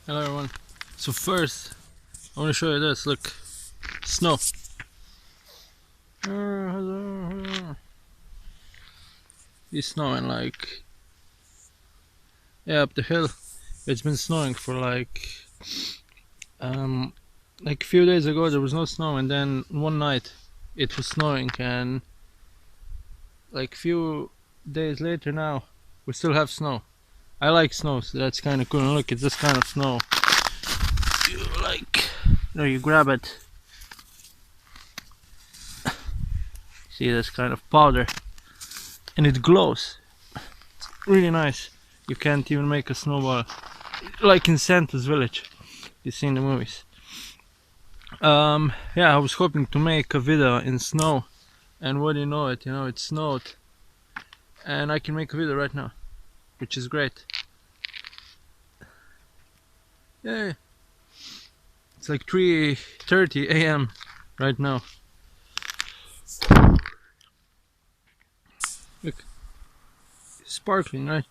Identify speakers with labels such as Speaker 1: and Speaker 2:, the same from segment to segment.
Speaker 1: Hello everyone. So first, I want to show you this. Look, snow. It's snowing up the hill. It's been snowing for like a few days ago there was no snow, and then one night it was snowing, and like few days later now we still have snow. I like snow, so that's kind of cool. And look, it's this kind of snow. You grab it. See this kind of powder, and it glows. It's really nice. You can't even make a snowball like in Santa's village you see in the movies. Yeah, I was hoping to make a video in snow, and what do you know it? It snowed, and I can make a video right now, which is great. Yeah, it's like 3:30 a.m. right now. Look, sparkling, right?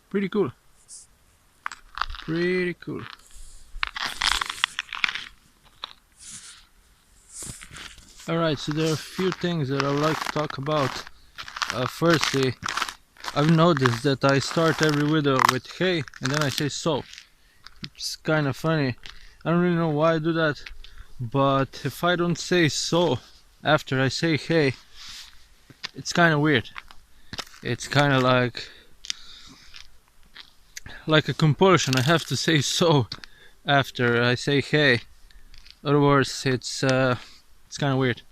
Speaker 1: Pretty cool. Pretty cool. Alright, so there are a few things that I would like to talk about. Firstly, I've noticed that I start every video with hey, and then I say so. It's kind of funny. I don't really know why I do that, but if I don't say so after I say hey, it's kind of weird. It's kind of like a compulsion. I have to say so after I say hey. Otherwise, it's kind of weird.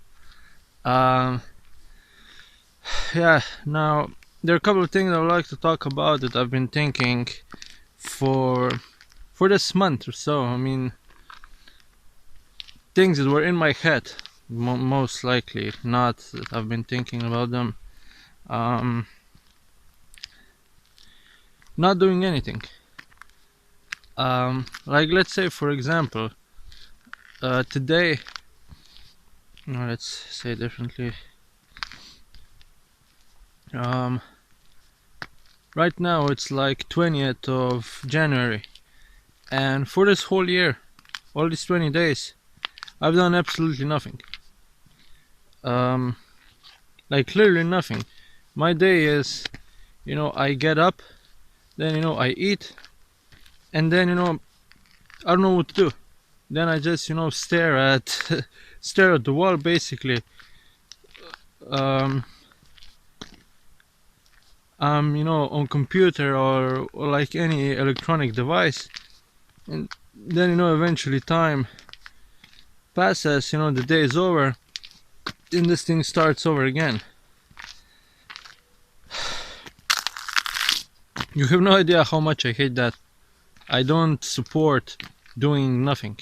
Speaker 1: Yeah. Now there are a couple of things I would like to talk about that I've been thinking for this month or so. I mean, things that were in my head, most likely, not that I've been thinking about them. Not doing anything. Like, let's say, for example, today, no, let's say differently. Right now it's like 20th of January, and for this whole year, all these 20 days, I've done absolutely nothing. Like literally nothing. My day is, I get up, then I eat, and then I don't know what to do. Then I just stare at stare at the wall basically. On computer or like any electronic device, and then eventually time passes, the day is over, and this thing starts over again. You have no idea how much I hate that. I don't support doing nothing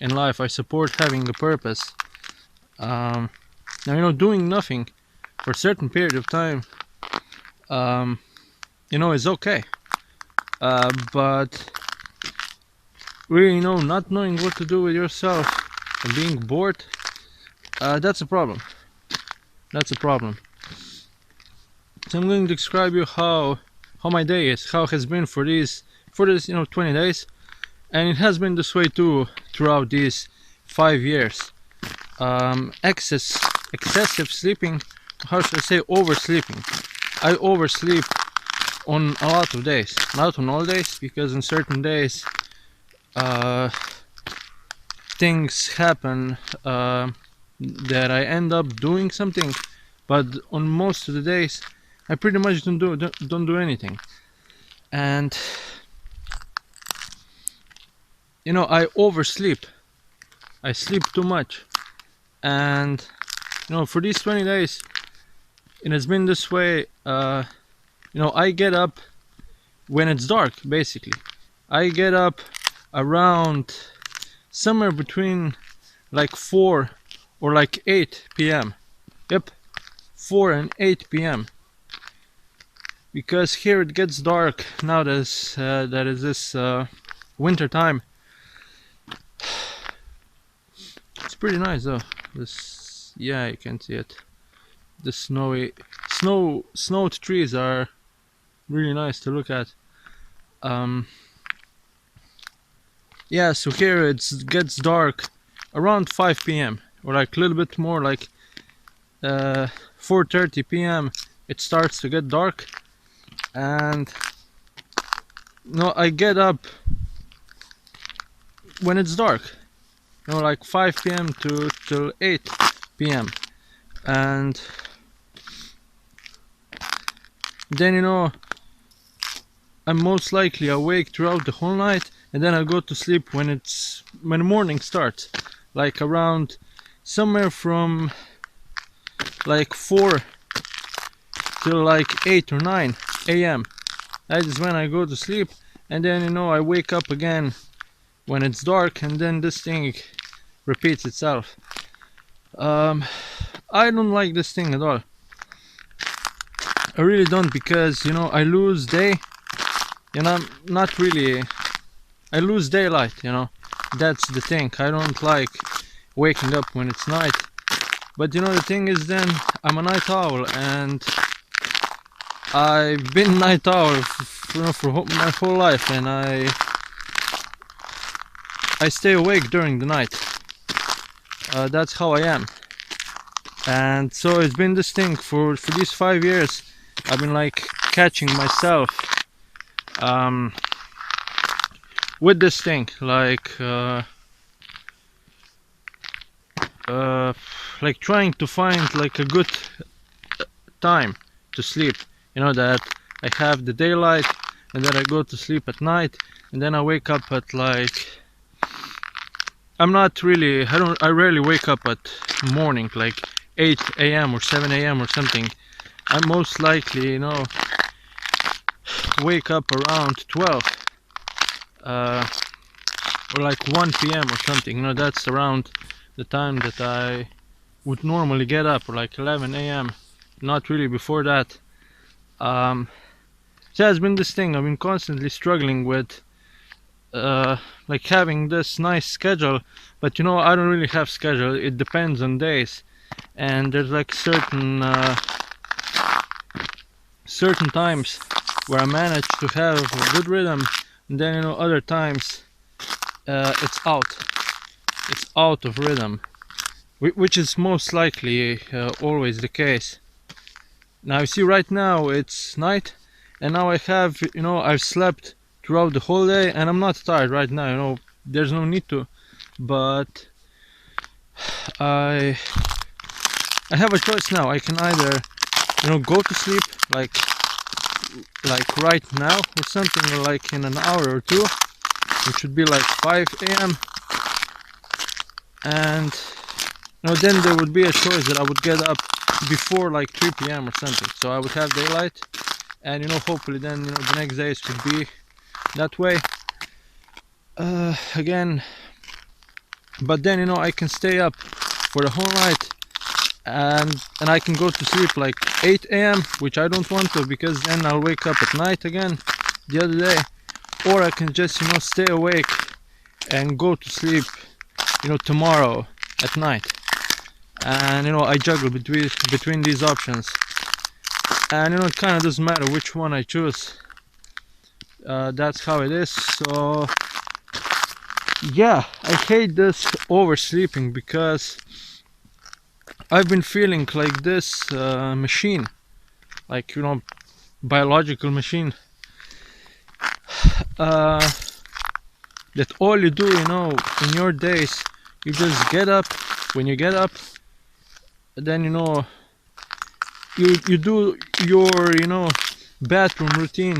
Speaker 1: in life. I support having a purpose. Now doing nothing for a certain period of time is okay, but really not knowing what to do with yourself and being bored, that's a problem. So I'm going to describe you how my day is, how it has been for this 20 days, and it has been this way too throughout these 5 years. Excessive sleeping, how should I say, oversleeping. I oversleep on a lot of days, not on all days, because on certain days things happen that I end up doing something, but on most of the days I pretty much don't do anything. And I oversleep. I sleep too much, and for these 20 days it has been this way. I get up when it's dark, basically. I get up around somewhere between like 4 or like 8 p.m. Yep, 4 and 8 p.m. Because here it gets dark now that is this winter time. It's pretty nice though. This, yeah, you can see it. The snowed trees are really nice to look at. Yeah, so here it gets dark around 5 p.m. or like a little bit more, like 4:30 p.m. it starts to get dark, and no, I get up when it's dark, like 5 p.m. to till 8 p.m. and then I'm most likely awake throughout the whole night, and then I go to sleep when the morning starts, like around somewhere from like 4 till like 8 or 9 a.m. That is when I go to sleep, and then I wake up again when it's dark, and then this thing repeats itself. I don't like this thing at all. I really don't, because I lose day, not really. I lose daylight, that's the thing. I don't like waking up when it's night. But the thing is, then I'm a night owl, and I've been night owl for my whole life, and I stay awake during the night. That's how I am. And so it's been this thing for these 5 years. I've been like catching myself with this thing, like trying to find like a good time to sleep, that I have the daylight, and then I go to sleep at night, and then I wake up at like, I rarely wake up at morning, like 8 a.m. or 7 a.m. or something. I most likely wake up around 12 or like 1 p.m. or something. That's around the time that I would normally get up, or like 11 a.m. Not really before that. So it's been this thing. I've been constantly struggling with like having this nice schedule, but I don't really have schedule. It depends on days, and there's like certain times where I manage to have a good rhythm, and then other times it's out of rhythm, which is most likely always the case. Now you see, right now it's night, and now I have I've slept throughout the whole day, and I'm not tired right now. There's no need to, but I have a choice now. I can either go to sleep like right now or something, or like in an hour or two, which should be like 5 a.m. and then there would be a choice that I would get up before like 3 p.m. or something, so I would have daylight, and hopefully then the next days would be that way again. But then I can stay up for the whole night, and I can go to sleep like 8 a.m., which I don't want to, because then I'll wake up at night again the other day. Or I can just stay awake and go to sleep tomorrow at night, and I juggle between these options, and it kind of doesn't matter which one I choose. That's how it is. So yeah, I hate this oversleeping, because I've been feeling like this machine, like biological machine, that all you do in your days, you just get up. When you get up, then you do your bathroom routine,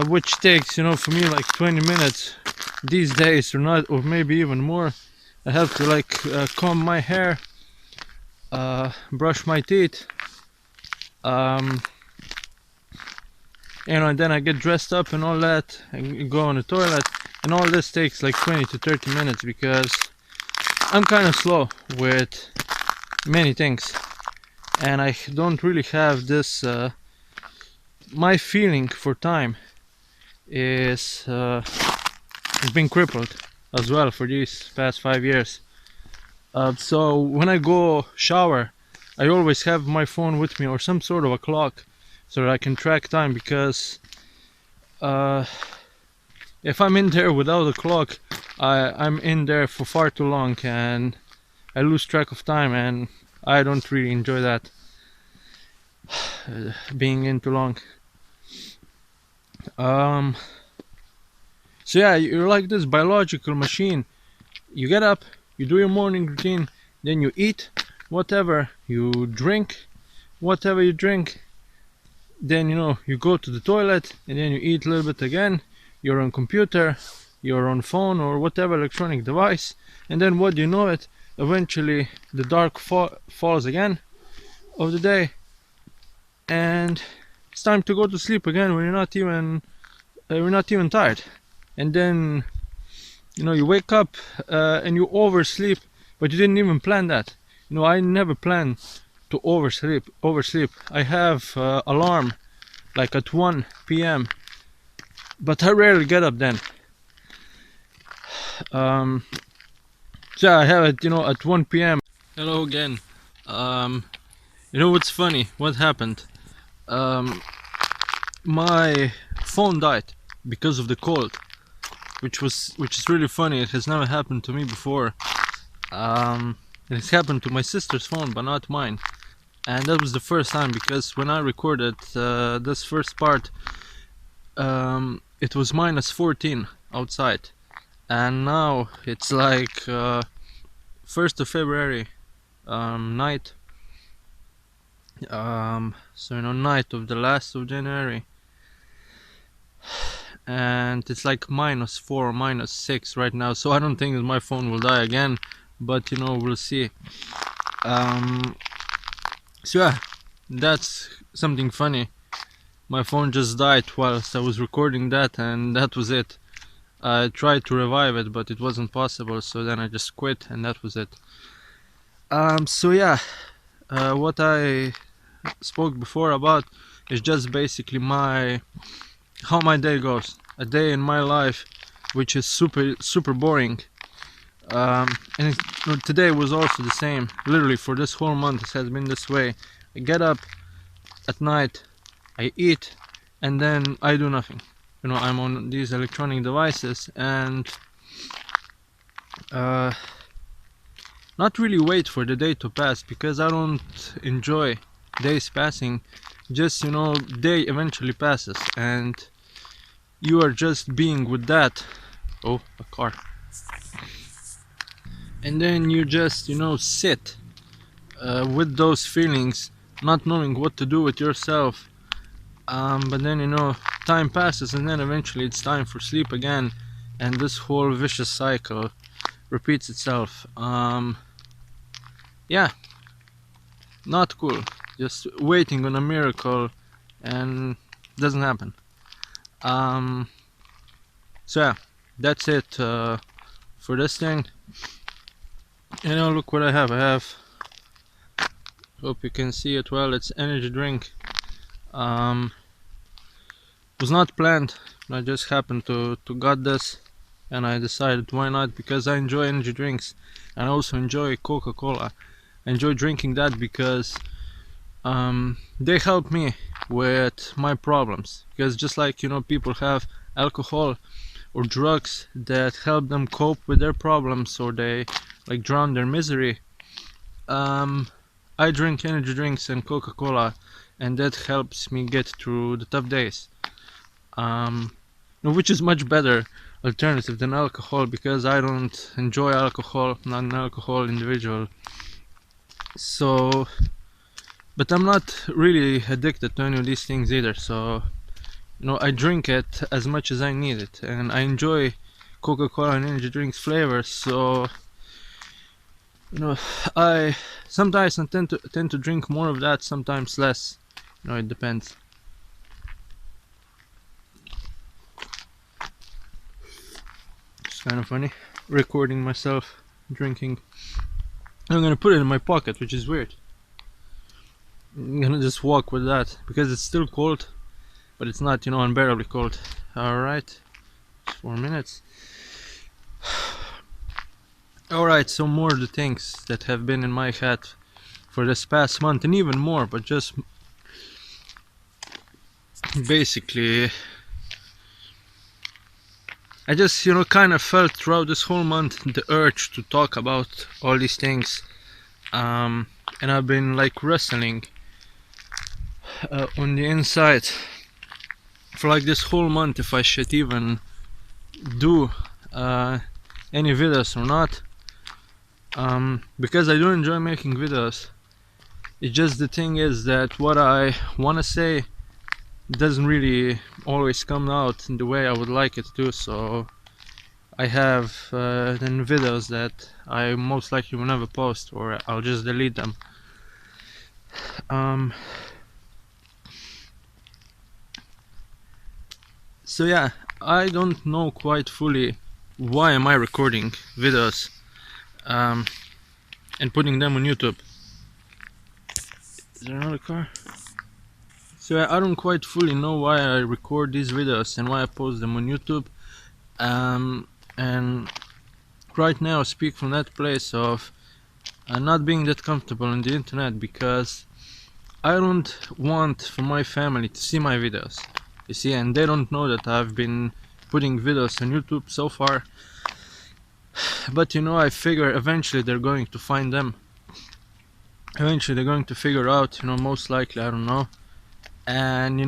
Speaker 1: which takes for me like 20 minutes these days, or maybe even more. I have to like comb my hair, brush my teeth, and then I get dressed up and all that, and go on the toilet, and all this takes like 20 to 30 minutes, because I'm kind of slow with many things, and I don't really have this my feeling for time is been crippled as well for these past 5 years. So when I go shower, I always have my phone with me, or some sort of a clock, so that I can track time, because if I'm in there without a clock, I'm in there for far too long and I lose track of time, and I don't really enjoy that, being in too long. So yeah, you're like this biological machine. You get up, you do your morning routine, then you eat whatever, you drink whatever you drink, then you go to the toilet, and then you eat a little bit again. You're on computer, you're on phone or whatever electronic device, and then what do you know it, eventually the dark falls again of the day, and it's time to go to sleep again when you're not even tired. And then you wake up, and you oversleep, but you didn't even plan that. I never plan to oversleep. I have alarm like at 1 p.m, but I rarely get up then. So yeah, I have it at 1 p.m. Hello again. What's funny, what happened, my phone died because of the cold, which is really funny. It has never happened to me before. It's happened to my sister's phone, but not mine. And that was the first time, because when I recorded this first part, it was -14 outside, and now it's like 1st of February night. So night of the last of January, and it's like -4, -6 right now. So I don't think that my phone will die again, but we'll see. So yeah, that's something funny. My phone just died whilst I was recording that, and that was it. I tried to revive it, but it wasn't possible, so then I just quit, and that was it. So yeah, what I spoke before about is just basically how my day goes. A day in my life which is super boring. And today was also the same. Literally for this whole month it has been this way. I get up at night, I eat, and then I do nothing. I'm on these electronic devices, and not really wait for the day to pass, because I don't enjoy days passing. Just day eventually passes, and you are just being with that. Oh, a car. And then you just sit with those feelings, not knowing what to do with yourself. But then time passes, and then eventually it's time for sleep again, and this whole vicious cycle repeats itself. Yeah, not cool. Just waiting on a miracle, and doesn't happen. So yeah, that's it for this thing. Look what I have. Hope you can see it well. It's energy drink. Was not planned. I just happened to got this, and I decided why not, because I enjoy energy drinks, and I also enjoy Coca-Cola. I enjoy drinking that because they help me with my problems. Because just like people have alcohol or drugs that help them cope with their problems, or they like drown their misery, I drink energy drinks and Coca-Cola, and that helps me get through the tough days. Which is much better alternative than alcohol, because I don't enjoy alcohol, not an alcohol individual. So, but I'm not really addicted to any of these things either, so I drink it as much as I need it, and I enjoy Coca-Cola and energy drinks flavors. So I sometimes tend to drink more of that, sometimes less. It depends. It's kind of funny recording myself drinking. I'm gonna put it in my pocket, which is weird. I'm gonna just walk with that because it's still cold, but it's not unbearably cold. Alright, 4 minutes. Alright, so more of the things that have been in my head for this past month, and even more, but just basically I just, kind of felt throughout this whole month the urge to talk about all these things. And I've been like wrestling on the inside for like this whole month if I should even do any videos or not. Because I do enjoy making videos. It's just the thing is that what I want to say doesn't really always come out in the way I would like it to, so I have then videos that I most likely will never post, or I'll just delete them. So yeah, I don't know quite fully why am I recording videos and putting them on YouTube. Is there another car? So I don't quite fully know why I record these videos and why I post them on YouTube. And right now I speak from that place of not being that comfortable on the internet, because I don't want for my family to see my videos, you see, and they don't know that I've been putting videos on YouTube so far. But I figure eventually they're going to find them. Eventually they're going to figure out, most likely, I don't know. And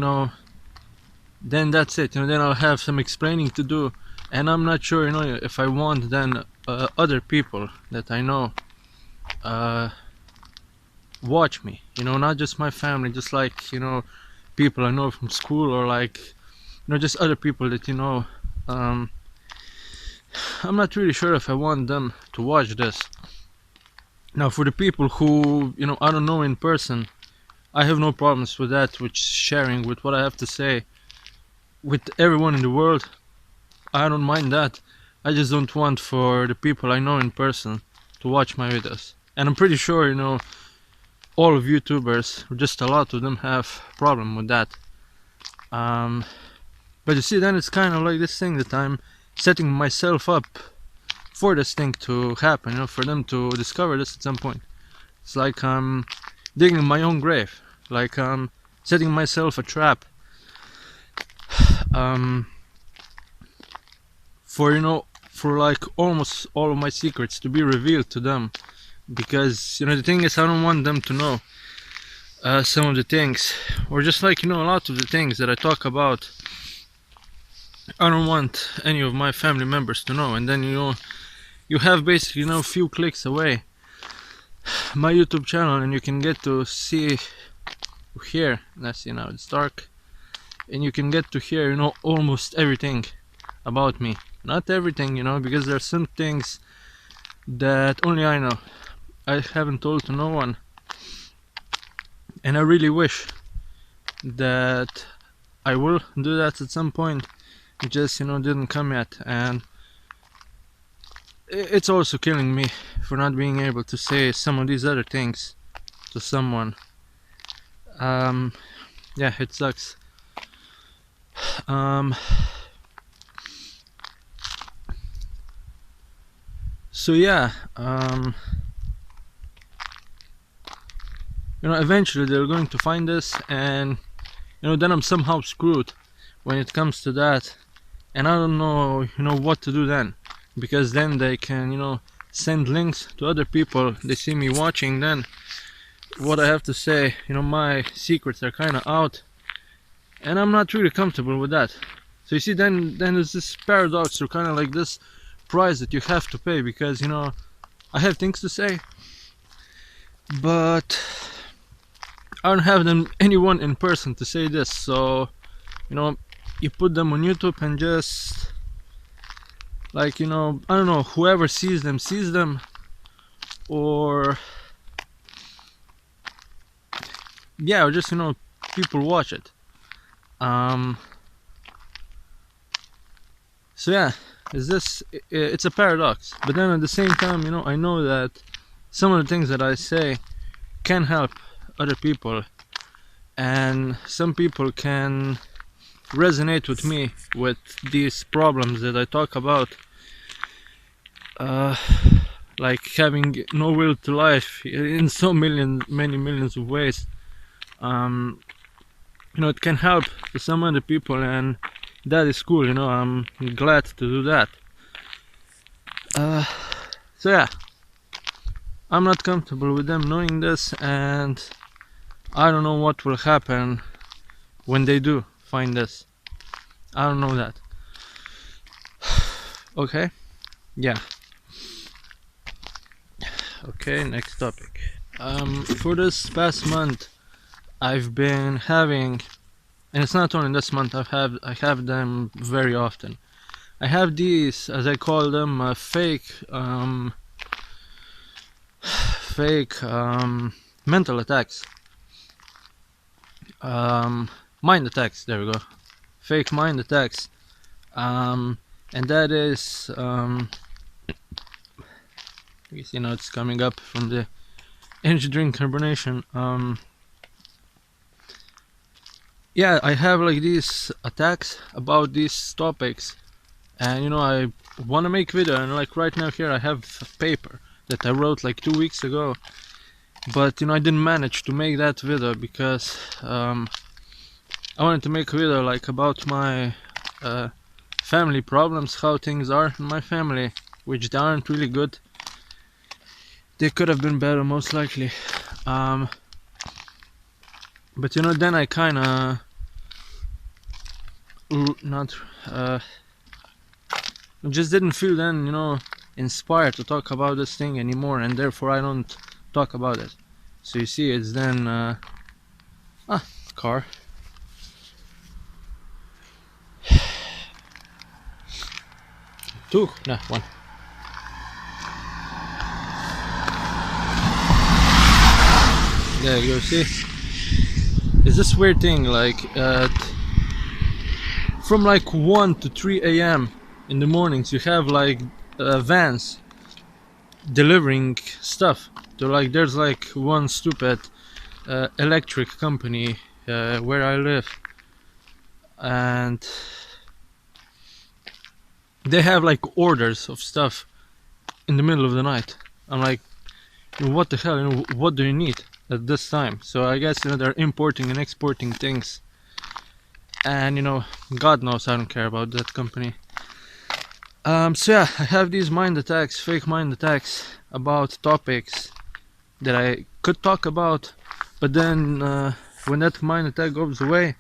Speaker 1: then that's it, then I'll have some explaining to do. And I'm not sure, if I want then other people that I know watch me, not just my family, just like, people I know from school, or like, just other people that, I'm not really sure if I want them to watch this. Now, for the people who, I don't know in person, I have no problems with that, with sharing with what I have to say with everyone in the world. I don't mind that. I just don't want for the people I know in person to watch my videos. And I'm pretty sure, all of YouTubers, or just a lot of them, have a problem with that. But you see, then it's kind of like this thing that I'm setting myself up for this thing to happen, for them to discover this at some point. It's like I'm digging my own grave, like I'm setting myself a trap for like almost all of my secrets to be revealed to them. Because the thing is, I don't want them to know some of the things, or just like a lot of the things that I talk about. I don't want any of my family members to know. And then you have basically a few clicks away my YouTube channel, and you can get to see here. Let's see, now it's dark, and you can get to hear almost everything about me. Not everything, because there are some things that only I know. I haven't told to no one, and I really wish that I will do that at some point. It just didn't come yet, and it's also killing me for not being able to say some of these other things to someone. Yeah, it sucks. So yeah, eventually they're going to find this, and then I'm somehow screwed when it comes to that. And I don't know, what to do then, because then they can, send links to other people. They see me watching, then what I have to say, my secrets are kind of out, and I'm not really comfortable with that. So you see, then there's this paradox, or kind of like this price that you have to pay, because I have things to say, but I don't have anyone in person to say this. So you put them on YouTube, and just like I don't know, whoever sees them, or yeah, or just people watch it. So yeah, it's a paradox, but then at the same time, I know that some of the things that I say can help other people, and some people can resonate with me with these problems that I talk about, like having no will to life in so many millions of ways. It can help to some other people, and that is cool, you know. I'm glad to do that. So yeah, I'm not comfortable with them knowing this, and I don't know what will happen when they do find this. I don't know that. Okay, yeah. Okay, next topic. For this past month, I've been having, and it's not only this month. I have them very often. I have these, as I call them, fake mental attacks. Mind attacks. There we go. Fake mind attacks. And that is, you know, it's coming up from the energy drink carbonation. Yeah, I have like these attacks about these topics, and you know, I want to make video, and like right now here I have a paper that I wrote like 2 weeks ago, but you know, I didn't manage to make that video because I wanted to make a video like about my family problems, how things are in my family, which they aren't really good. They could have been better, most likely. But you know, then I kind of just didn't feel then, you know, inspired to talk about this thing anymore, and therefore I don't talk about it. So you see, it's then car. Two, no, one. There you go. See, it's this weird thing, like from like 1 to 3 a.m. in the mornings, you have like vans delivering stuff to, like, there's like one stupid electric company where I live, and they have like orders of stuff in the middle of the night. I'm like, what the hell, you know, what do you need at this time? So I guess, you know, they're importing and exporting things, and you know, God knows I don't care about that company. So yeah, I have these mind attacks, fake mind attacks about topics that I could talk about, but then when that mind attack goes away,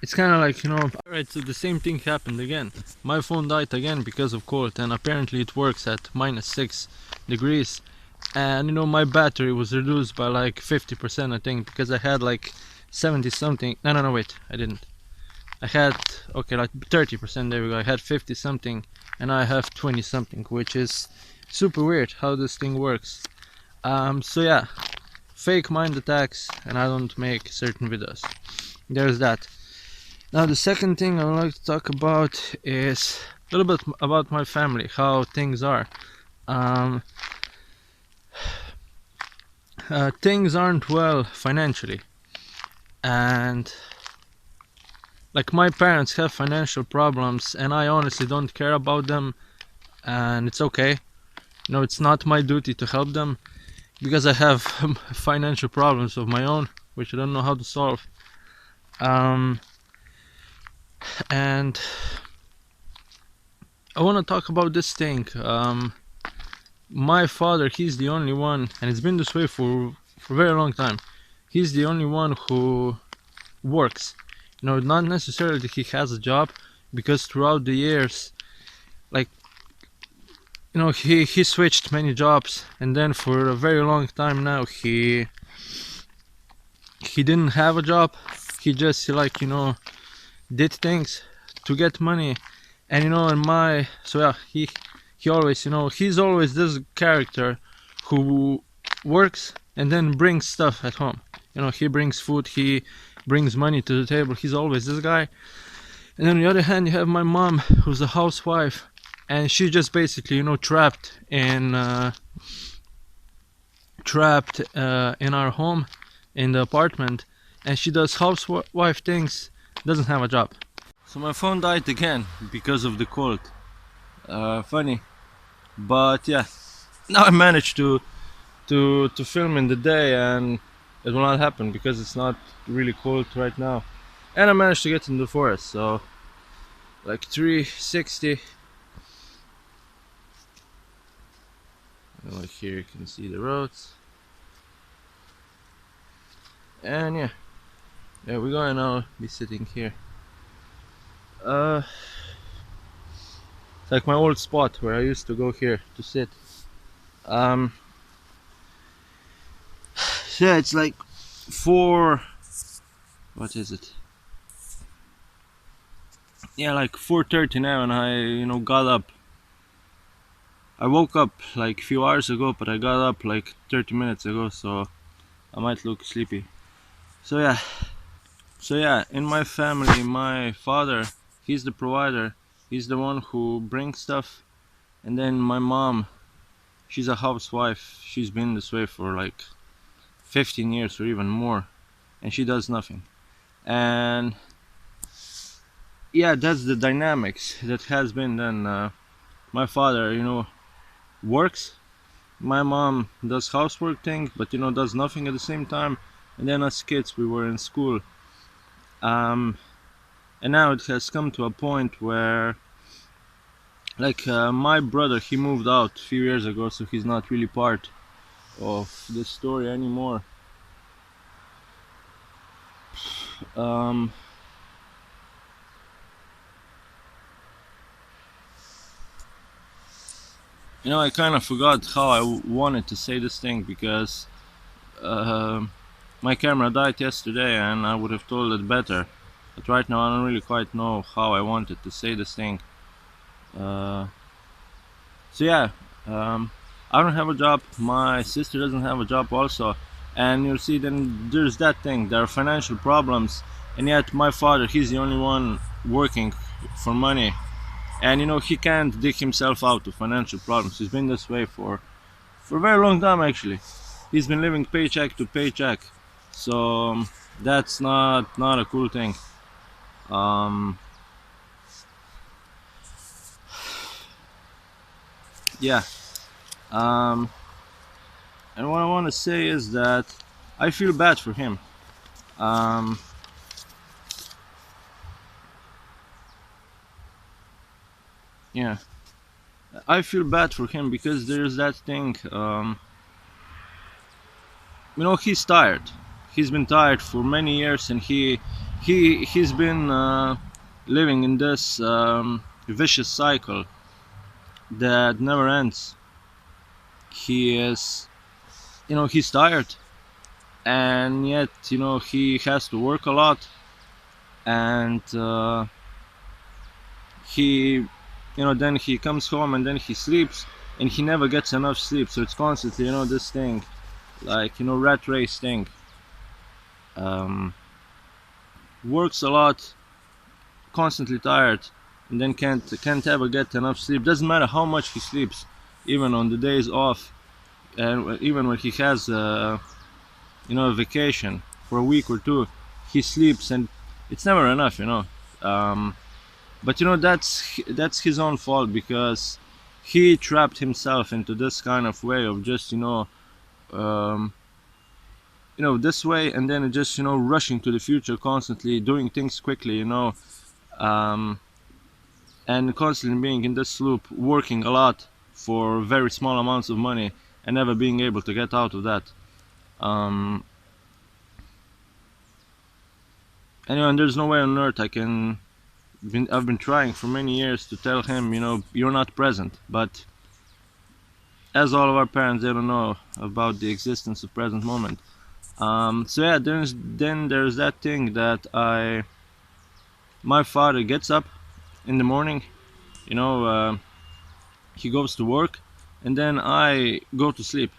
Speaker 1: it's kind of like, you know, alright, so the same thing happened again. My phone died again because of cold, and apparently it works at -6 degrees. And you know, my battery was reduced by like 50%, I think, because I had like 70 something. No, wait, I didn't. I had, okay, like 30%, there we go. I had 50 something, and I have 20 something, which is super weird how this thing works. So yeah, fake mind attacks, and I don't make certain videos. There's that. Now the second thing I would like to talk about is a little bit about my family, how things are. Things aren't well financially, and like, my parents have financial problems, and I honestly don't care about them, and it's okay. You know, it's not my duty to help them because I have financial problems of my own, which I don't know how to solve. And I want to talk about this thing. My father, he's the only one, and it's been this way for a very long time. He's the only one who works. You know, not necessarily that he has a job, because throughout the years, like, you know, he switched many jobs, and then for a very long time now he didn't have a job. He just, like, you know, did things to get money. And you know, so yeah, he always, you know, he's always this character who works and then brings stuff at home. You know, he brings food, he brings money to the table. He's always this guy. And on the other hand, you have my mom, who's a housewife, and she's just basically, you know, trapped in our home, in the apartment, and she does housewife things, doesn't have a job. So my phone died again because of the cold. Funny, but yeah, now I managed to film in the day, and it will not happen because it's not really cold right now, and I managed to get in the forest. So like 360. And like here you can see the roads. And yeah, we're gonna now be sitting here. It's like my old spot where I used to go here to sit. Um, so yeah, it's like what is it? Yeah, like 4:30 now, and I got up. I woke up like a few hours ago, but I got up like 30 minutes ago, so I might look sleepy. So yeah, in my family, my father, he's the provider. He's the one who brings stuff, and then my mom, she's a housewife. She's been this way for like 15 years or even more, and she does nothing. And yeah, that's the dynamics that has been then. My father, works. My mom does housework thing, but does nothing at the same time. And then as kids, we were in school. And now it has come to a point where, like, my brother, he moved out a few years ago, so he's not really part of this story anymore. Um, I kind of forgot how I wanted to say this thing because my camera died yesterday and I would have told it better. But right now I don't really quite know how I wanted to say this thing. So yeah, I don't have a job. My sister doesn't have a job also, and you'll see then there's that thing. There are financial problems, and yet my father, he's the only one working for money, and he can't dig himself out of financial problems. He's been this way for a very long time actually. He's been living paycheck to paycheck, so that's not a cool thing. Yeah. And what I want to say is that I feel bad for him. Um, yeah, I feel bad for him because there's that thing. He's tired. He's been tired for many years, and he's been living in this vicious cycle that never ends. He is, he's tired, and yet he has to work a lot, and he then he comes home and then he sleeps, and he never gets enough sleep, so it's constantly this thing, like rat race thing. Works a lot, constantly tired, and then can't ever get enough sleep. Doesn't matter how much he sleeps, even on the days off, and even when he has a vacation for a week or two, he sleeps, and it's never enough. But that's his own fault because he trapped himself into this kind of way of just this way, and then just rushing to the future, constantly doing things quickly, um, and constantly being in this loop, working a lot for very small amounts of money and never being able to get out of that. um, and there's no way on earth I've been trying for many years to tell him, you're not present, but as all of our parents, they don't know about the existence of present moment. So yeah, there's that thing that my father gets up in the morning, he goes to work, and then I go to sleep,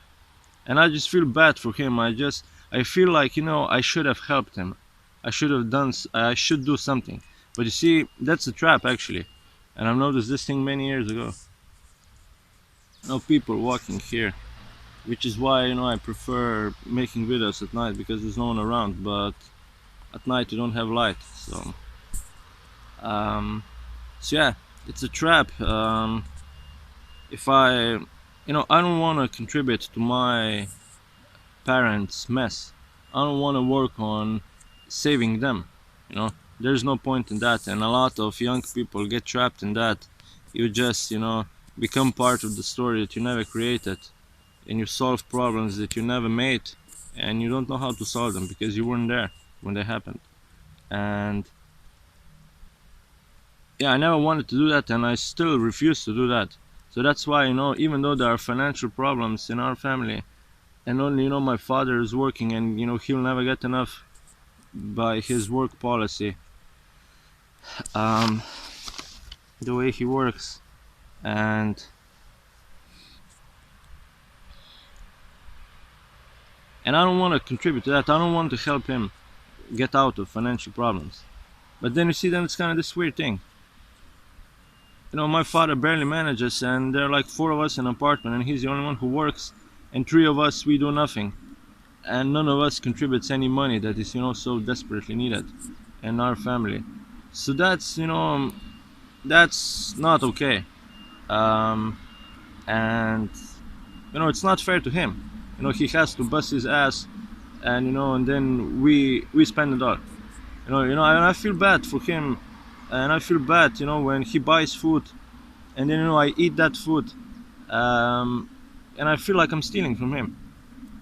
Speaker 1: and I just feel bad for him. I feel like I should have helped him. I should do something. But you see, that's a trap actually, and I've noticed this thing many years ago. People walking here, which is why I prefer making videos at night, because there's no one around. But at night you don't have light, um, so yeah, it's a trap. If I don't want to contribute to my parents' mess. I don't want to work on saving them. there's no point in that, and a lot of young people get trapped in that. You just, become part of the story that you never created, and you solve problems that you never made, and you don't know how to solve them because you weren't there when they happened. And yeah, I never wanted to do that, and I still refuse to do that. So that's why, even though there are financial problems in our family, and only, my father is working, and he'll never get enough by his work policy, um, the way he works. And and I don't want to contribute to that. I don't want to help him get out of financial problems. But then you see, then it's kind of this weird thing. My father barely manages, and there are like four of us in an apartment, and he's the only one who works, and three of us, we do nothing, and none of us contributes any money that is, so desperately needed in our family. So that's not okay. Um, and it's not fair to him. He has to bust his ass, and then we spend it all. And I feel bad for him, and I feel bad, when he buys food, and then I eat that food, um, and I feel like I'm stealing from him.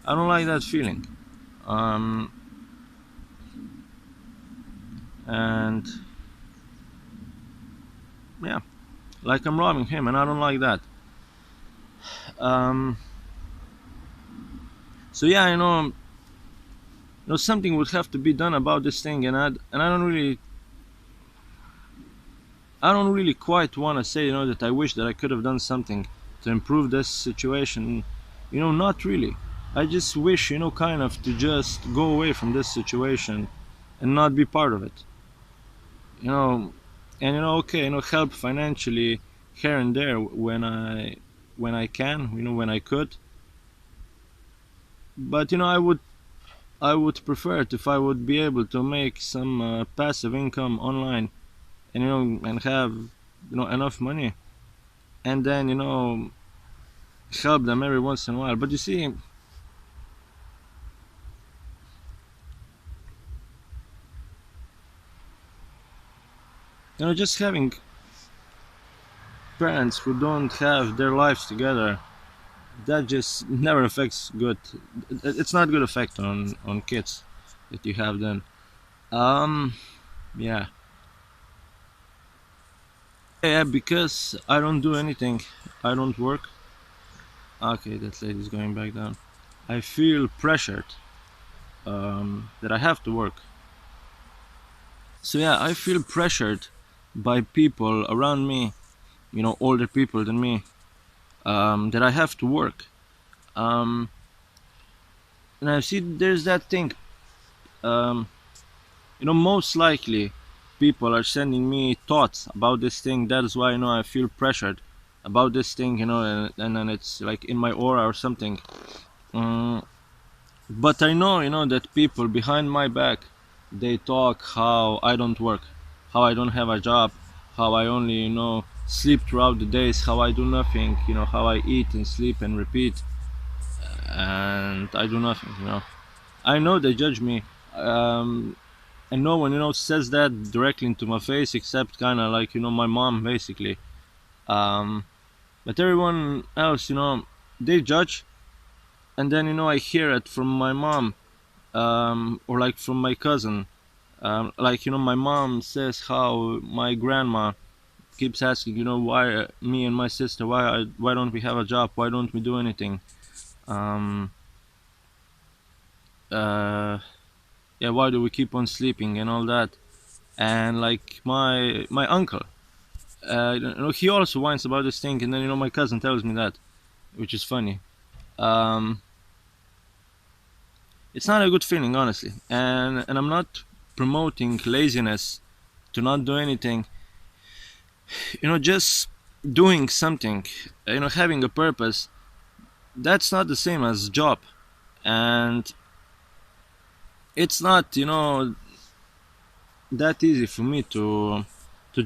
Speaker 1: I don't like that feeling, um, and yeah, like I'm robbing him, and I don't like that. Um, so yeah, something would have to be done about this thing, and I don't really quite want to say, that I wish that I could have done something to improve this situation. Not really. I just wish, kind of to just go away from this situation and not be part of it. You know, and okay, help financially here and there when I can, when I could. But I would prefer it if I would be able to make some passive income online, and have enough money, and then help them every once in a while. But you see, just having parents who don't have their lives together, that just never affects good. It's not good effect on kids that you have then. um yeah. Yeah, because I don't do anything, I don't work. Okay, that lady's going back down. I feel pressured, that I have to work. So yeah, I feel pressured by people around me, older people than me, that I have to work. um and I see there's that thing. um Most likely people are sending me thoughts about this thing. That is why I feel pressured about this thing, and then it's like in my aura or something. um, but I know, that people behind my back, they talk how I don't work, how I don't have a job, how I only sleep throughout the days, how I do nothing, how I eat and sleep and repeat, and I do nothing. I know they judge me. And no one says that directly into my face, except kind of like my mom, basically. um but everyone else, they judge, and then I hear it from my mom, or like from my cousin. Like my mom says how my grandma keeps asking, why me and my sister, why don't we have a job, why don't we do anything. um uh yeah, why do we keep on sleeping and all that. And like my uncle, he also whines about this thing, and then my cousin tells me that, which is funny. um it's not a good feeling, honestly, and I'm not promoting laziness, to not do anything. Just doing something, having a purpose, that's not the same as job. And it's not that easy for me to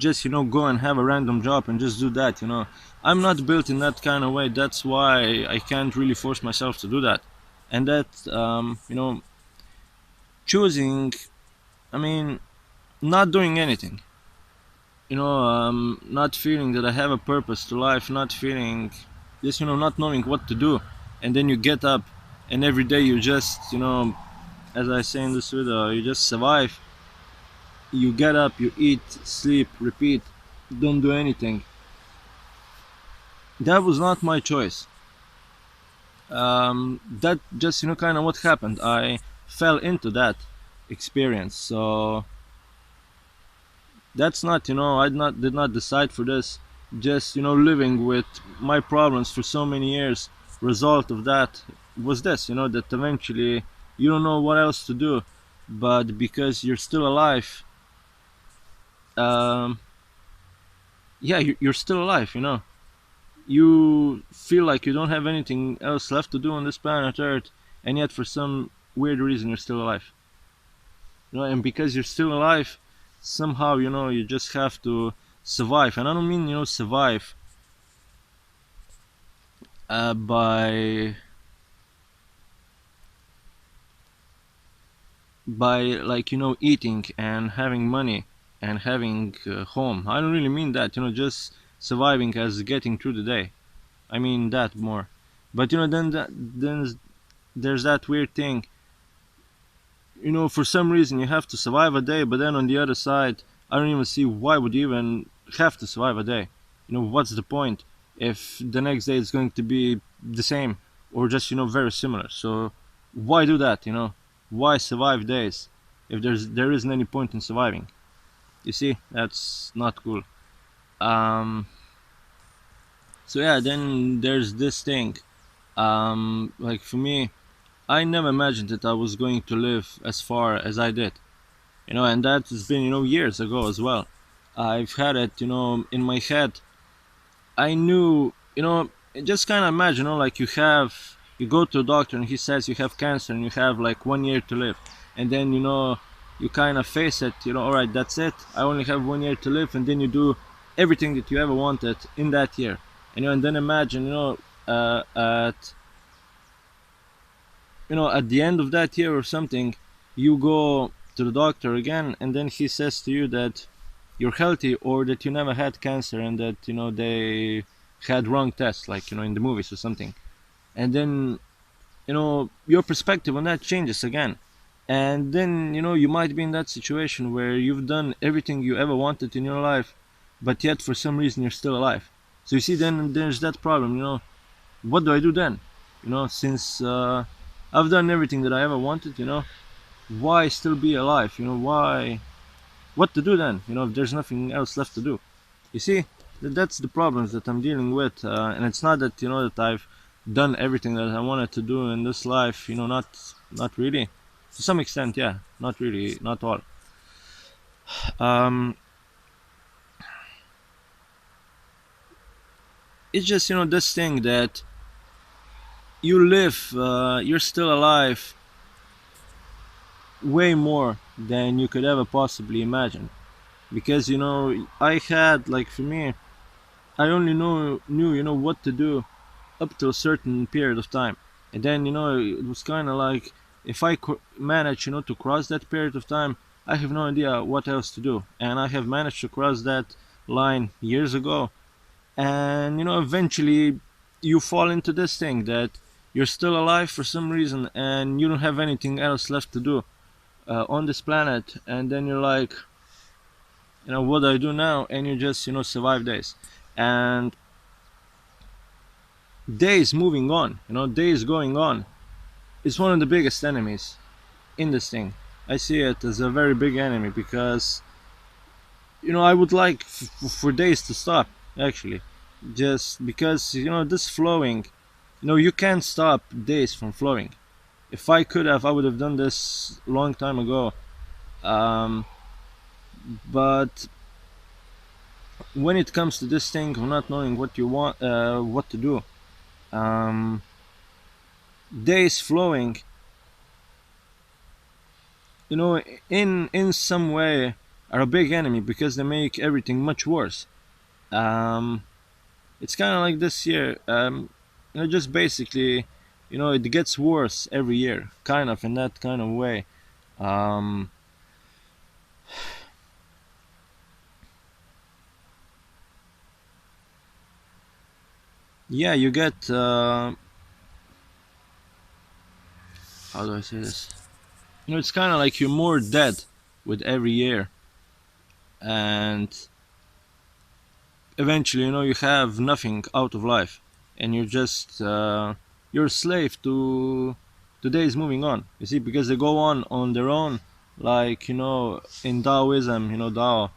Speaker 1: just go and have a random job and just do that. I'm not built in that kind of way. That's why I can't really force myself to do that. And that choosing, I mean, not doing anything. Not feeling that I have a purpose to life, not feeling just, not knowing what to do. And then you get up, and every day you just, as I say in this video, you just survive. You get up, you eat, sleep, repeat, don't do anything. That was not my choice. That just, kind of what happened. I fell into that experience. So that's not, I did not decide for this. Just, living with my problems for so many years. Result of that was this, that eventually you don't know what else to do, but because you're still alive, um, yeah, you're still alive, you feel like you don't have anything else left to do on this planet Earth, and yet for some weird reason you're still alive. And because you're still alive, somehow, you just have to survive. And I don't mean, survive by like, eating and having money and having a home. I don't really mean that, just surviving as getting through the day. I mean that more. But then there's that weird thing. For some reason you have to survive a day, but then on the other side, I don't even see why would you even have to survive a day. What's the point if the next day is going to be the same or just, very similar? So why do that? Why survive days if there isn't any point in surviving? You see, that's not cool. Um, so yeah, then there's this thing. Like for me, I never imagined that I was going to live as far as I did. And that has been, years ago as well. I've had it, in my head. I knew, just kind of imagine, like you go to a doctor and he says you have cancer and you have like 1 year to live. And then, you kind of face it, all right, that's it. I only have 1 year to live. And then you do everything that you ever wanted in that year. And then imagine, at at the end of that year or something, you go to the doctor again, and then he says to you that you're healthy or that you never had cancer and that they had wrong tests, like in the movies or something. And then your perspective on that changes again. And then you might be in that situation where you've done everything you ever wanted in your life, but yet for some reason you're still alive. So you see, then there's that problem. What do I do then? Since I've done everything that I ever wanted, why still be alive? Why? What to do then? If there's nothing else left to do. You see, that's the problems that I'm dealing with, and it's not that that I've done everything that I wanted to do in this life. Not really. To some extent, yeah, not really, not all. Um, it's just this thing that you live, you're still alive way more than you could ever possibly imagine. Because I had, like, for me, I only knew what to do up to a certain period of time. And then it was kind of like, if I manage to cross that period of time, I have no idea what else to do. And I have managed to cross that line years ago. And eventually you fall into this thing that you're still alive for some reason and you don't have anything else left to do on this planet. And then you're like, what do I do now? And you just survive days. And days moving on, days going on, is one of the biggest enemies in this thing. I see it as a very big enemy because I would like for days to stop, actually, just because this flowing, you can't stop days from flowing. If I could have, I would have done this long time ago. um, but when it comes to this thing of not knowing what you want, what to do, um, days flowing, in some way are a big enemy because they make everything much worse. um, it's kind of like this year. Just basically, it gets worse every year, kind of in that kind of way. um, yeah, you get how do I say this? It's kind of like you're more dead with every year, and eventually, you have nothing out of life, and you're a slave to days moving on. You see, because they go on their own, like in Taoism, Tao.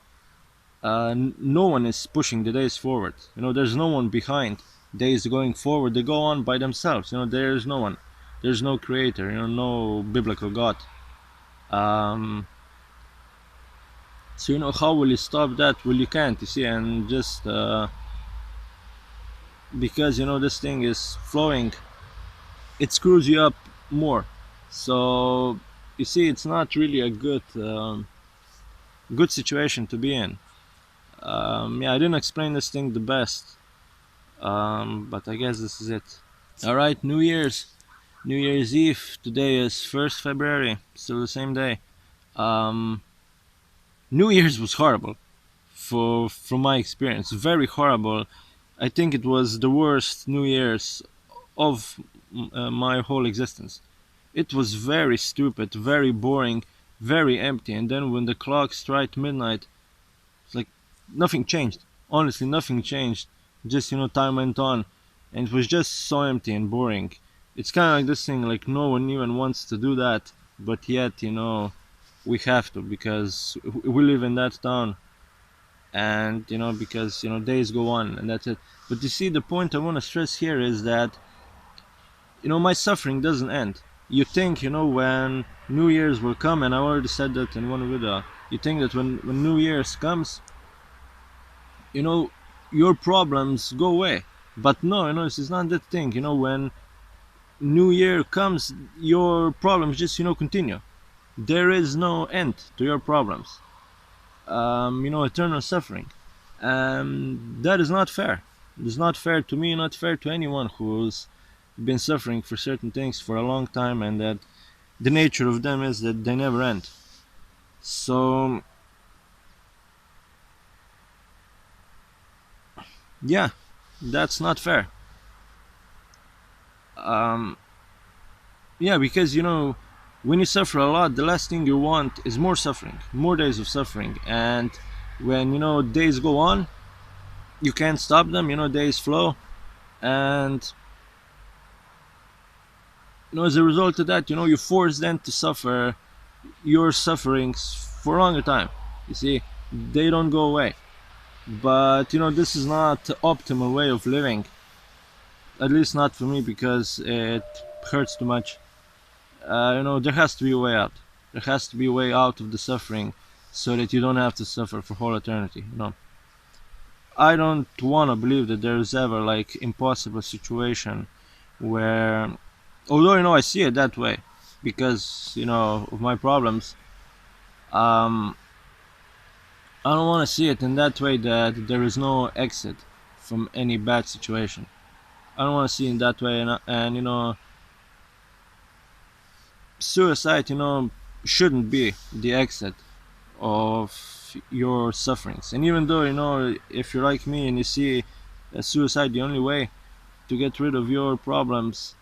Speaker 1: No one is pushing the days forward. There's no one behind days going forward. They go on by themselves. There's no one. There's no creator. No biblical God. Um, so how will you stop that? Well, you can't. You see, and just because this thing is flowing, it screws you up more. So you see, it's not really a good situation to be in. Yeah, I didn't explain this thing the best, but I guess this is it. All right, New Year's Eve. Today is 1st February, still the same day. Um, New Year's was horrible, from my experience, very horrible. I think it was the worst New Year's of my whole existence. It was very stupid, very boring, very empty. And then when the clock struck midnight, it's like nothing changed. Honestly, nothing changed. Just time went on, and it was just so empty and boring. It's kind of like this thing, like no one even wants to do that, but yet we have to because we live in that town, and because days go on, and that's it. But you see, the point I want to stress here is that my suffering doesn't end. You think, when New Year's will come, and I already said that in one video, you think that when New Year's comes, you know, your problems go away. But no, this is not that thing. When New Year comes, your problems just, continue. There is no end to your problems. Eternal suffering. That is not fair. It is not fair to me, not fair to anyone who's been suffering for certain things for a long time, and that the nature of them is that they never end. So yeah, that's not fair. um, yeah, because when you suffer a lot, the last thing you want is more suffering, more days of suffering. And when days go on, you can't stop them. Days flow, and as a result of that, you force them to suffer your sufferings for a longer time. You see, they don't go away. But this is not the optimal way of living, at least not for me, because it hurts too much. There has to be a way out. There has to be a way out of the suffering, so that you don't have to suffer for whole eternity. I don't want to believe that there is ever like impossible situation where, although I see it that way, because of my problems. um I don't want to see it in that way, that there is no exit from any bad situation. I don't want to see it in that way. And suicide shouldn't be the exit of your sufferings. And even though if you're like me and you see suicide the only way to get rid of your problems,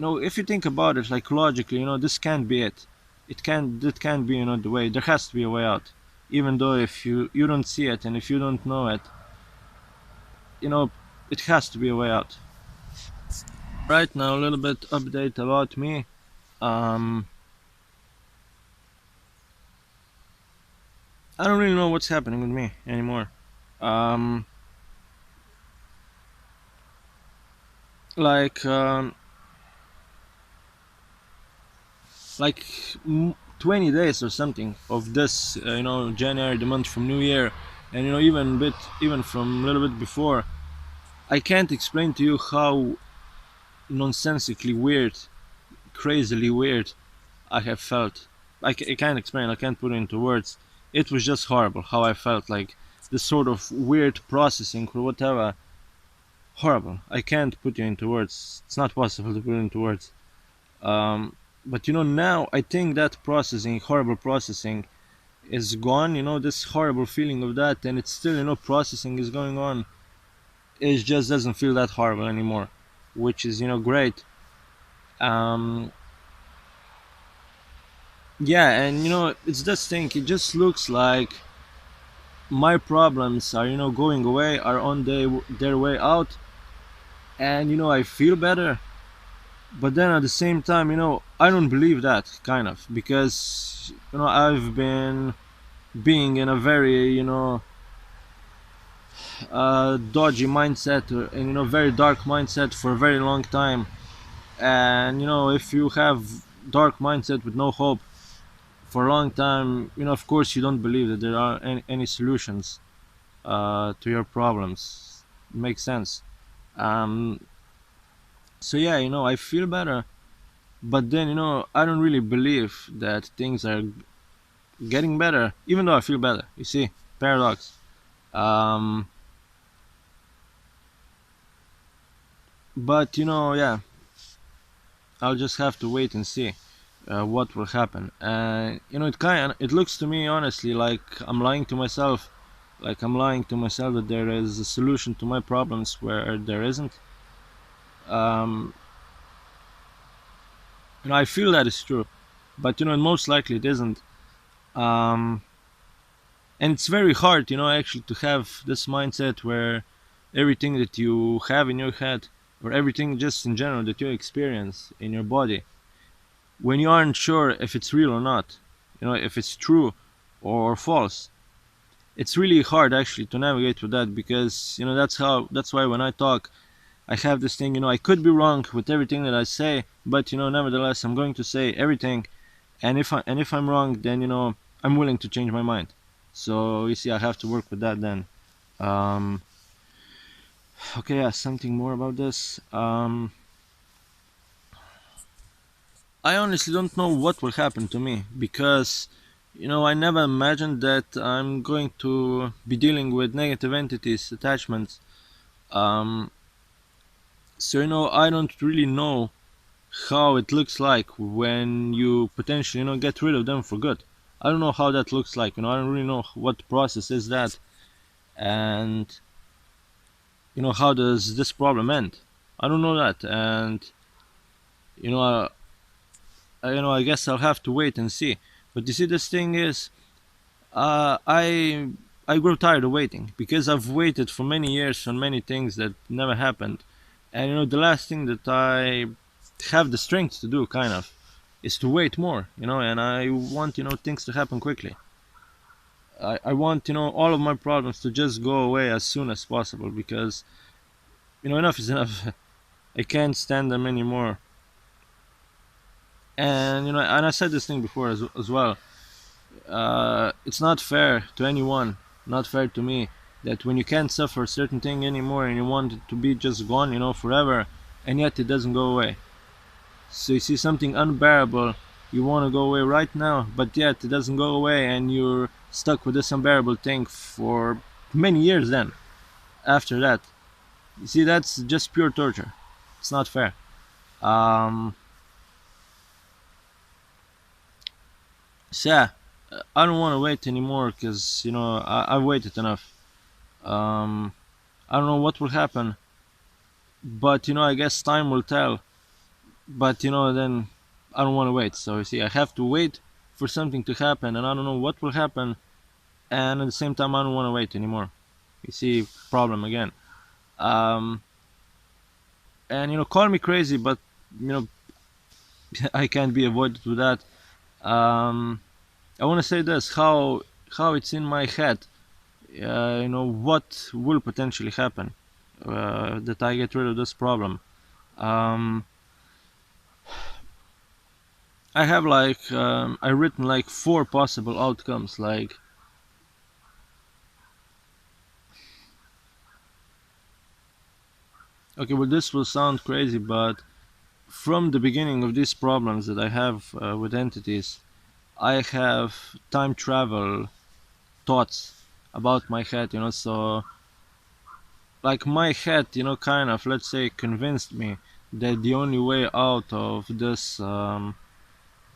Speaker 1: if you think about it like logically, this can't be it. That can't be the way. There has to be a way out. Even though if you don't see it, and if you don't know it, you know it has to be a way out. Right now, a little bit update about me. um I don't really know what's happening with me anymore. um like um like 20 days or something of this, January, the month from New Year, and even from a little bit before, I can't explain to you how nonsensically weird, crazily weird I have felt. I can't explain. I can't put it into words. It was just horrible how I felt, like this sort of weird processing or whatever. Horrible. I can't put it into words. It's not possible to put it into words. But now I think that processing, horrible processing, is gone. This horrible feeling of that, and it's still processing is going on. it just doesn't feel that horrible anymore, which is, great. um yeah, and it's this thing, it just looks like my problems are, going away, are on their way out, and I feel better. But then at the same time, I don't believe that, kind of, because I've been being in a very, dodgy mindset, and very dark mindset for a very long time. And if you have dark mindset with no hope for a long time, of course you don't believe that there are any solutions to your problems. It makes sense. um so yeah, I feel better, but then I don't really believe that things are getting better even though I feel better. You see, paradox. um but yeah, I'll just have to wait and see what will happen. And it looks to me, honestly, like I'm lying to myself. Like I'm lying to myself that there is a solution to my problems where there isn't. um I feel that is true, but most likely it isn't. um and it's very hard, actually, to have this mindset where everything that you have in your head, or everything just in general that you experience in your body, when you aren't sure if it's real or not, if it's true or false, it's really hard actually to navigate with that. Because that's why when I talk, I have this thing, I could be wrong with everything that I say, but nevertheless I'm going to say everything. And if I'm wrong, then I'm willing to change my mind. So you see, I have to work with that then. um okay, yeah, something more about this. I honestly don't know what will happen to me, because I never imagined that I'm going to be dealing with negative entities, attachments. um so I don't really know how it looks like when you potentially get rid of them for good. I don't know how that looks like. I don't really know what process is that. And how does this problem end? I don't know that. And you know I guess I'll have to wait and see. But you see, this thing is, I grow tired of waiting, because I've waited for many years on many things that never happened. And the last thing that I have the strength to do, kind of, is to wait more. And I want things to happen quickly. I want all of my problems to just go away as soon as possible, because enough is enough. I can't stand them anymore. And and I said this thing before as well. It's not fair to anyone, not fair to me, that when you can't suffer a certain thing anymore and you want it to be just gone, forever, and yet it doesn't go away. So you see something unbearable, you want to go away right now, but yet it doesn't go away, and you're stuck with this unbearable thing for many years then, after that. You see, that's just pure torture. It's not fair. Um, so yeah, I don't want to wait anymore, because, I've waited enough. Um, I don't know what will happen, but I guess time will tell. But then I don't want to wait. So you see, I have to wait for something to happen, and I don't know what will happen. And at the same time, I don't want to wait anymore. You see, problem again. Um, and call me crazy, but you know, I can't be avoided with that. Um, I want to say this: how it's in my head. What will potentially happen that I get rid of this problem. Um, I have I written like four possible outcomes. Like, okay, well, this will sound crazy, but from the beginning of these problems that I have with entities, I have time travel thoughts about my head. So like my head, kind of, let's say, convinced me that the only way out of this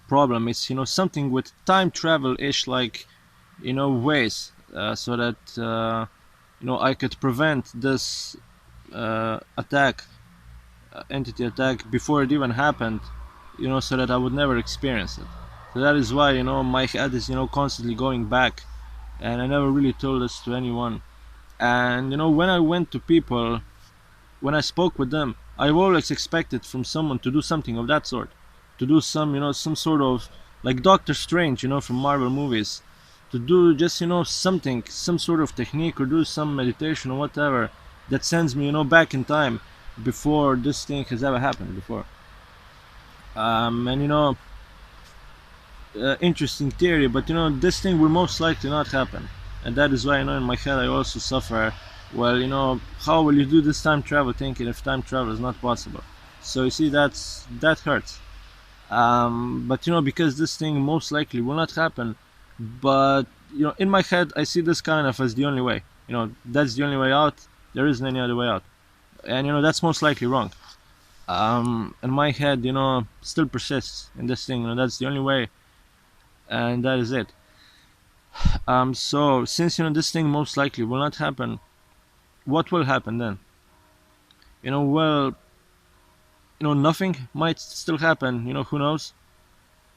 Speaker 1: problem is something with time travel ish, like ways, so that I could prevent this attack, entity attack before it even happened, so that I would never experience it. So that is why, my head is, constantly going back, and I never really told this to anyone. And when I went to people, when I spoke with them, I've always expected from someone to do something of that sort, to do some sort of, like Doctor Strange, from Marvel movies, to do just, something, some sort of technique, or do some meditation or whatever that sends me, back in time before this thing has ever happened before. And interesting theory, but this thing will most likely not happen, and that is why, in my head I also suffer. Well, how will you do this time travel thinking if time travel is not possible? So you see, that hurts. But because this thing most likely will not happen, but in my head I see this kind of as the only way. That's the only way out. There isn't any other way out, and that's most likely wrong. And my head, still persists in this thing. That's the only way, and that is it. So since this thing most likely will not happen, what will happen then? Well, nothing might still happen. Who knows?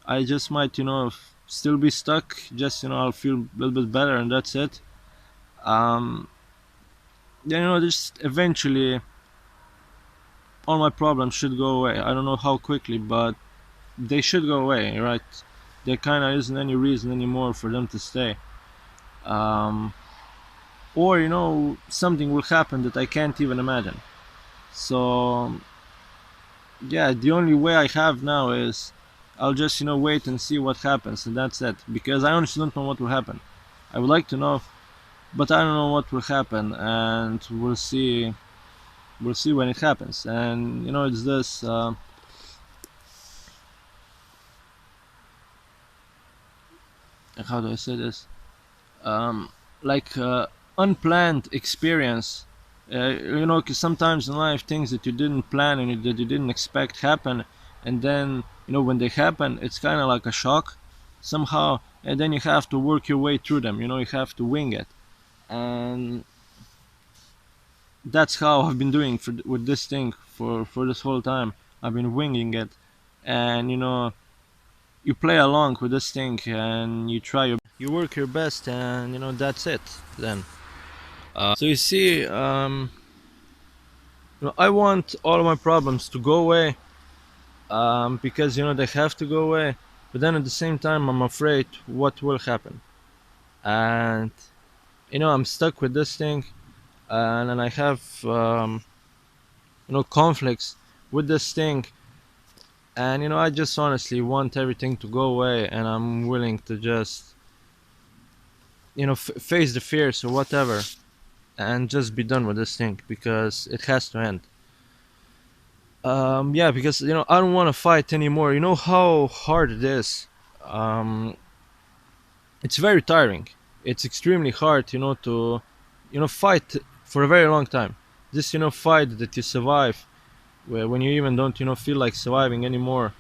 Speaker 1: I just might, still be stuck. Just, I'll feel a little bit better, and that's it. Um, just eventually, all my problems should go away. I don't know how quickly, but they should go away, right? There kind of isn't any reason anymore for them to stay. Um, or something will happen that I can't even imagine. So yeah, the only way I have now is I'll just wait and see what happens, and that's it. Because I honestly don't know what will happen. I would like to know, but I don't know what will happen, and we'll see. We'll see when it happens. And it's this. How do I say this? Like unplanned experience. 'Cause sometimes in life things that you didn't plan and that you didn't expect happen, and then when they happen, it's kind of like a shock somehow, and then you have to work your way through them. You have to wing it, and that's how I've been doing with this thing for this whole time. I've been winging it, and you play along with this thing, and you work your best, and that's it then. So you see, I want all of my problems to go away, because they have to go away. But then at the same time, I'm afraid what will happen, and I'm stuck with this thing, and then I have conflicts with this thing, and I just honestly want everything to go away, and I'm willing to just face the fears or whatever, and just be done with this thing because it has to end. Yeah, because I don't want to fight anymore. You know how hard it is. um it's very tiring. It's extremely hard, to fight for a very long time. This fight that you survive, when you even don't feel like surviving anymore.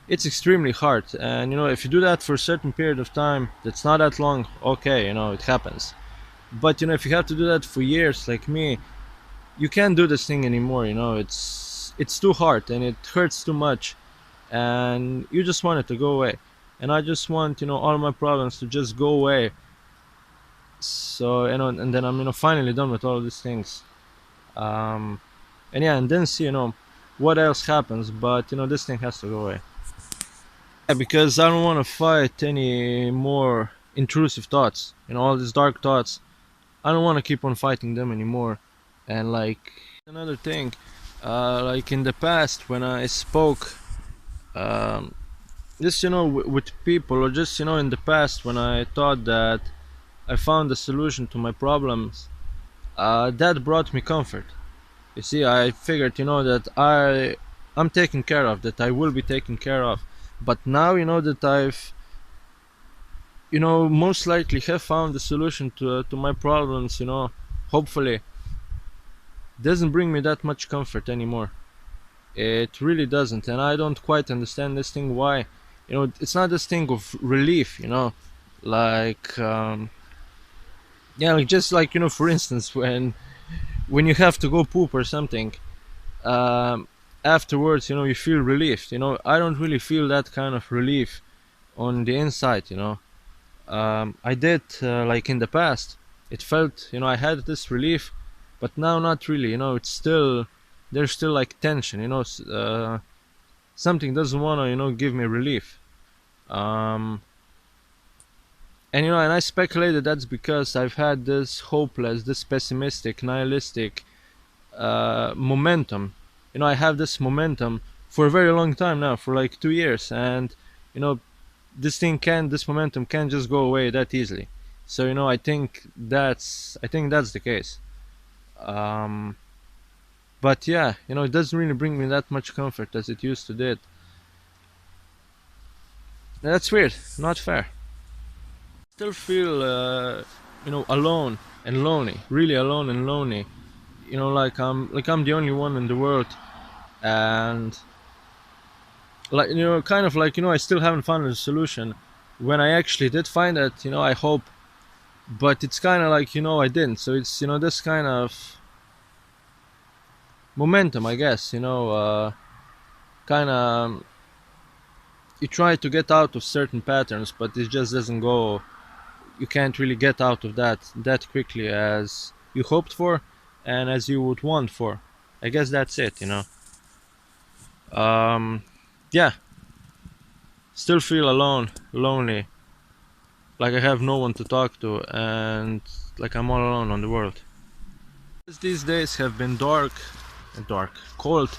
Speaker 1: It's extremely hard, and if you do that for a certain period of time that's not that long, okay, it happens. But if you have to do that for years like me, you can't do this thing anymore. It's too hard, and it hurts too much, and you just want it to go away. And I just want all my problems to just go away. So and then I'm finally done with all of these things. um and yeah, and then see what else happens, but this thing has to go away. Yeah, because I don't want to fight any more intrusive thoughts, all these dark thoughts. I don't want to keep on fighting them anymore. And like, another thing, like in the past when I spoke, um, just with people, or just in the past when I thought that I found a solution to my problems, that brought me comfort. You see, I figured that I'm taken care of, that I will be taken care of. But now that I've most likely have found the solution to my problems, hopefully, doesn't bring me that much comfort anymore. It really doesn't, and I don't quite understand this thing why. It's not this thing of relief, like yeah, like just like for instance, when when you have to go poop or something, um, afterwards, you feel relief. I don't really feel that kind of relief on the inside. I did, like in the past. It felt, I had this relief, but now not really. It's still, there's still like tension. Something doesn't want to, give me relief. Um, and I speculated that's because I've had this hopeless, this pessimistic, nihilistic momentum. I have this momentum for a very long time now, for like 2 years, and you know, this momentum can't just go away that easily. So I think that's the case. Um, but yeah, it doesn't really bring me that much comfort as it used to did. That's weird, not fair. Still feel alone and lonely, really alone and lonely. Like I'm the only one in the world, and like kind of like I still haven't found a solution. When I actually did find it, I hope, but it's kind of like I didn't. So it's this kind of momentum, I guess. Kind of you try to get out of certain patterns, but it just doesn't go. You can't really get out of that quickly as you hoped for, and as you would want for. I guess that's it. Um, yeah, still feel alone, lonely, like I have no one to talk to, and like I'm all alone on the world. These days have been cold.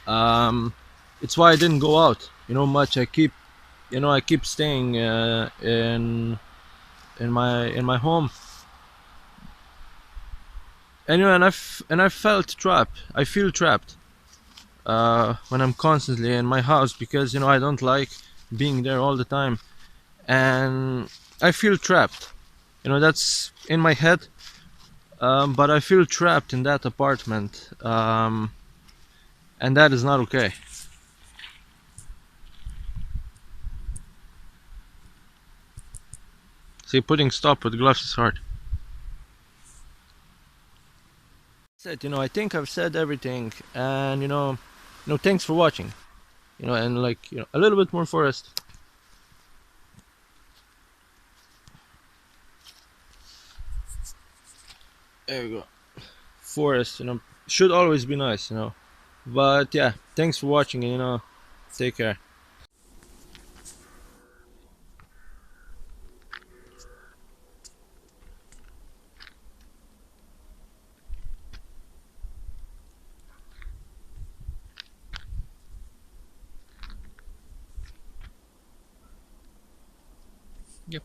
Speaker 1: Um, it's why I didn't go out, much. I keep staying in my home, and I felt trapped. I feel trapped when I'm constantly in my house because I don't like being there all the time, and I feel trapped. That's in my head, but I feel trapped in that apartment, and that is not okay. See, putting stop with gloves is hard. I think I've said everything, and thanks for watching. And like a little bit more forest. There we go. Forest, should always be nice. But yeah, thanks for watching, and take care. Yep.